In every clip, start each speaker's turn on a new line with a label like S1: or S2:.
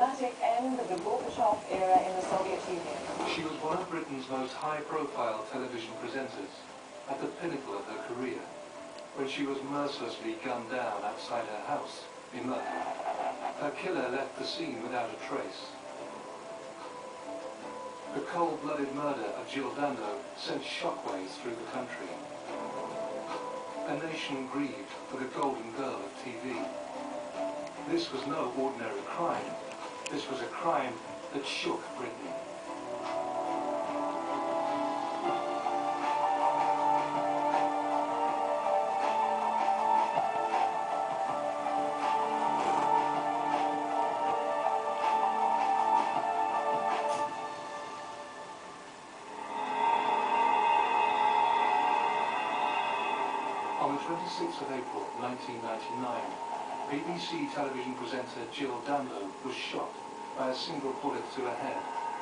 S1: dramatic end of the Gorbachev era in the Soviet Union.
S2: She was one of Britain's most high-profile television presenters, at the pinnacle of her career, when she was mercilessly gunned down outside her house in London. Her killer left the scene without a trace. The cold-blooded murder of Jill Dando sent shockwaves through the country. A nation grieved for the golden girl of TV. This was no ordinary crime. This was a crime that shook Britain. On the 26th of April 1999, BBC television presenter Jill Dando was shot by a single bullet to her head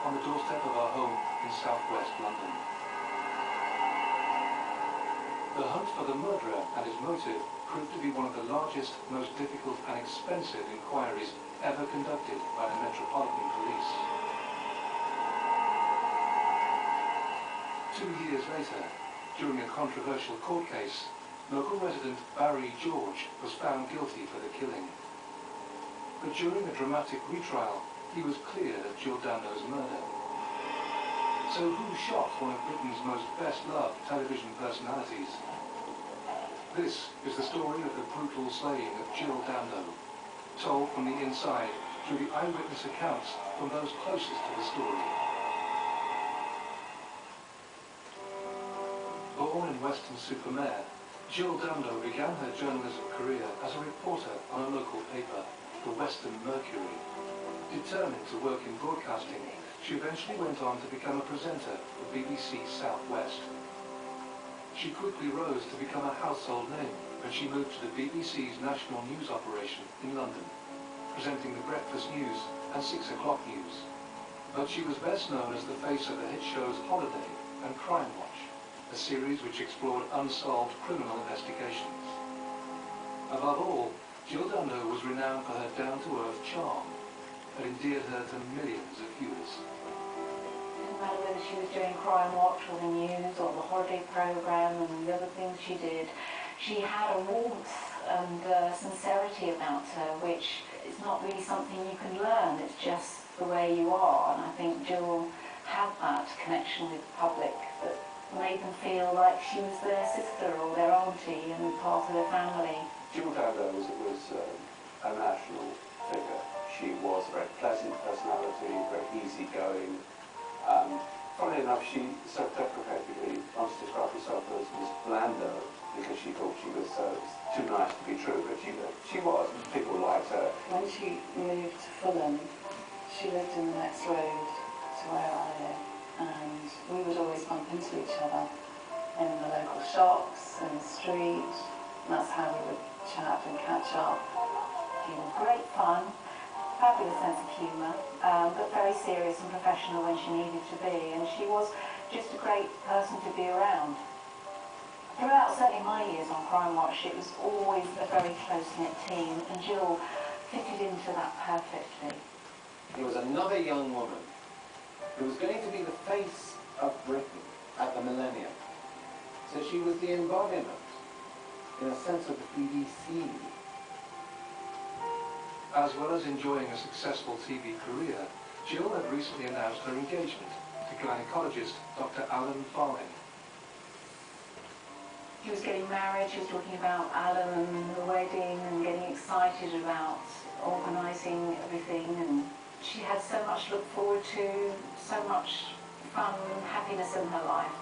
S2: on the doorstep of her home in southwest London. The hunt for the murderer and his motive proved to be one of the largest, most difficult and expensive inquiries ever conducted by the Metropolitan Police. 2 years later, during a controversial court case, local resident Barry George was found guilty for the killing. But during a dramatic retrial, he was cleared of Jill Dando's murder. So who shot one of Britain's most best-loved television personalities? This is the story of the brutal slaying of Jill Dando, told from the inside through the eyewitness accounts from those closest to the story. Born in Weston-super-Mare, Jill Dando began her journalism career as a reporter on a local paper, the Western Mercury. Determined to work in broadcasting, she eventually went on to become a presenter for BBC South West. She quickly rose to become a household name when she moved to the BBC's national news operation in London, presenting the breakfast news and 6 o'clock news. But she was best known as the face of the hit shows Holiday and Crime Watch, a series which explored unsolved criminal investigations. Above all, Jill Dando was renowned for her down-to-earth charm that endeared her to millions of viewers.
S3: It didn't matter whether she was doing Crime Watch or the news or the holiday programme and the other things she did, she had a warmth and sincerity about her, which is not really something you can learn, it's just the way you are. And I think Jill had that connection with the public that made them feel like she was their sister or their auntie and part of their family.
S4: Jill Dando was a national figure. She was a very pleasant personality, very easygoing. Funnily enough, she self-deprecatingly once described herself as Miss Blando because she thought she was too nice to be true, but she was. People liked her.
S5: When she moved to Fulham, she lived in the next road to where I live. And we would always bump into each other in the local shops, in the street, and that's how we would chat and catch up.
S3: She was great fun, fabulous sense of humour, but very serious and professional when she needed to be, and she was just a great person to be around. Throughout certainly my years on Crime Watch, it was always a very close-knit team, and Jill fitted into that perfectly.
S6: There was another young woman who was going to be the face of Britain at the millennium. So she was the embodiment, in a sense, of the BBC.
S2: As well as enjoying a successful TV career, Jill had recently announced her engagement to gynecologist Dr. Alan Farling.
S3: She was getting married, she was talking about Alan and the wedding and getting excited about organising everything, and she had so much to look forward to, so much fun and happiness in her life.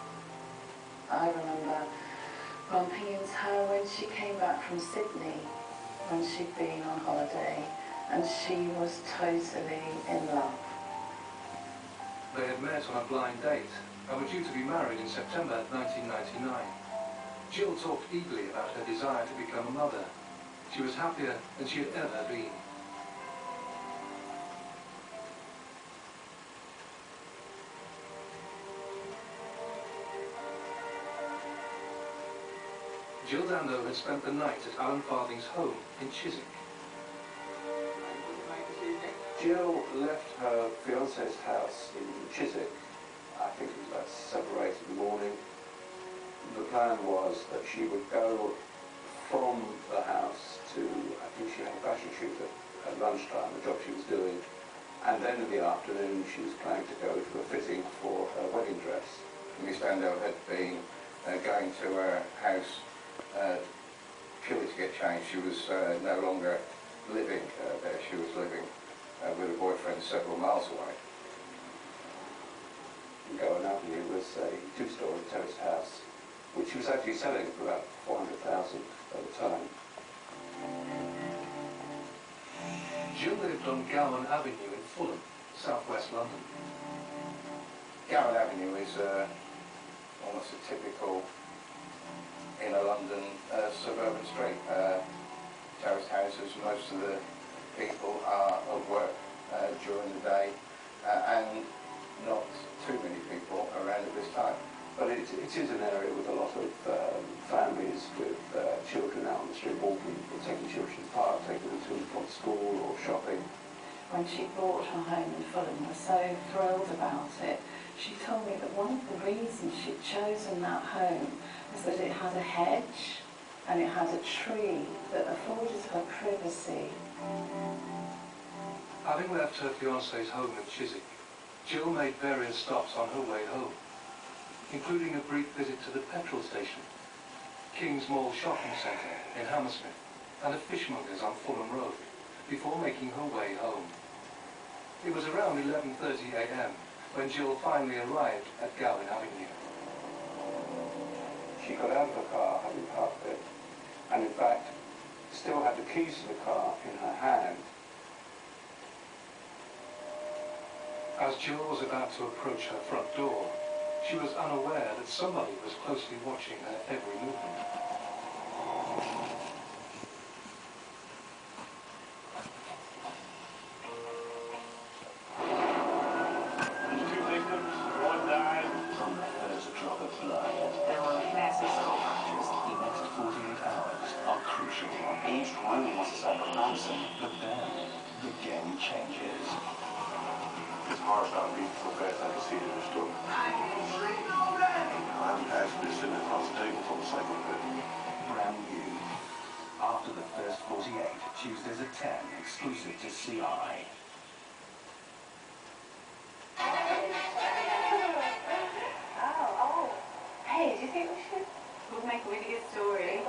S5: I remember bumping into her when she came back from Sydney, when she'd been on holiday, and she was totally in love.
S2: They had met on a blind date and were due to be married in September 1999. Jill talked eagerly about her desire to become a mother. She was happier than she had ever been. Jill Dando had spent the night at Alan Farthing's home in Chiswick.
S4: Jill left her fiance's house in Chiswick, I think it was about 7 or 8 in the morning. The plan was that she would go from the house to, I think she had a fashion shoot at lunchtime, the job she was doing, and then in the afternoon she was planning to go to a fitting for her wedding dress.
S6: Miss Vandell had been going to her house purely to get changed. She was no longer living there. She was living with a boyfriend several miles away.
S4: Gowan Avenue was a 2-story terraced house, which she was actually selling for about $400,000 at the time.
S2: Jill lived on Gowan Avenue in Fulham, southwest London.
S6: Gowan Avenue is almost a typical inner London suburban street. Terraced houses, most of the people are at work during the day and not too many people around at this time.
S4: But it is an area with a lot of families with children out on the street walking, or taking children to the park, taking them to and from school or shopping.
S5: When she bought her home in Fulham, was so thrilled about it. She told me that one of the reasons she'd chosen that home was that it had a hedge and it had a tree that afforded her privacy.
S2: Having left her fiancé's home in Chiswick, Jill made various stops on her way home, including a brief visit to the petrol station, King's Mall shopping centre in Hammersmith, and a fishmonger's on Fulham Road, before making her way home. It was around 11:30 a.m. when Jill finally arrived at Gowan Avenue.
S4: She got out of the car, having parked it, and in fact still had the keys to the car in her hand.
S2: As Jill was about to approach her front door, she was unaware that somebody was closely watching her every movement.
S7: Two victims, one died.
S8: From the first drop of blood, there were massive skull fractures. The next 48 hours are crucial. Each room was a separate person. But then, the game changes.
S7: His heart stopped beating so fast I could see it in his throat. I'm actually sitting across the table from the second bed.
S8: Brand new. After the first 48, Tuesdays at 10, exclusive to CI.
S1: Hey, do you think we should? We'll make a really good story.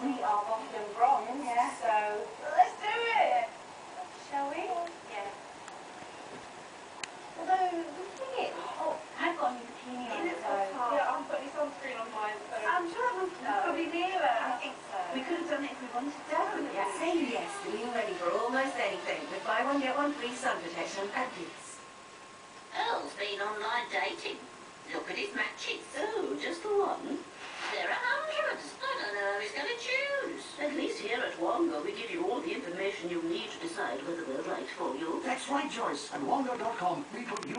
S3: We are Boston Bronze,
S1: Yeah.
S3: so
S1: Let's do it!
S3: shall we?
S1: Yeah.
S3: Although, the thing is, I've got a new bikini on, so...
S1: Yeah, I'm putting sunscreen on mine, so...
S3: I'm sure that was probably nearer.
S1: I think so.
S3: We could have done it if we wanted to.
S1: Yeah.
S9: Say yes to being ready for almost anything with buy one get one free sun protection at Boots.
S10: Earl's been online dating. Look at his matches. Oh, just the one? There are hundreds. I don't know who he's going to choose. At least here at Wongo, we give you all the information you need to decide whether they're right for you.
S8: That's right, Joyce. At Wongo.com, we put you